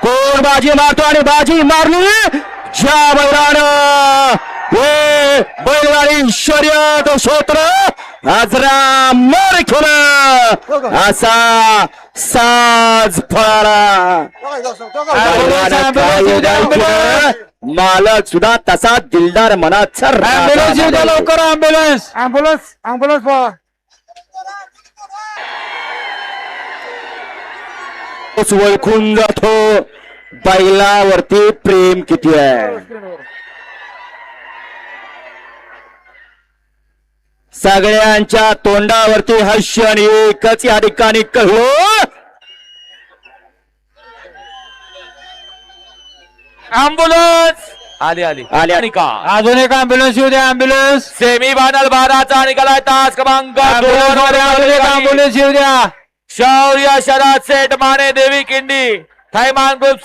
कोण बाजी मारतो आणि बाजी मारली ज्या बैलानं हे बैलगाडी शर्यत क्षेत्र आजरा मार असा साज फळाला मालक सुद्धा तसा दिलदार मनाचा लवकर ॲम्ब्युलन्स ॲम्ब्युलन्स ॲम्ब्युलन्स पहा. ओळखून जातो बैलावरती प्रेम किती आहे. सगळ्यांच्या तोंडावरती हास्य आणि एकच या ठिकाणी कळलो. ॲम्ब्युलन्स आली आली आली. आणि का अजून एक ॲम्ब्युलन्स येऊ द्या. ॲम्ब्युलन्स सेमी फायनल बाराचा निकालाय तास क्रमांक ॲम्ब्युलन्स मध्ये अजून एक ॲम्ब्युलन्स येऊ द्या. शौर्य शरद सेठ माने देवी किंडी थैमान ग्रुप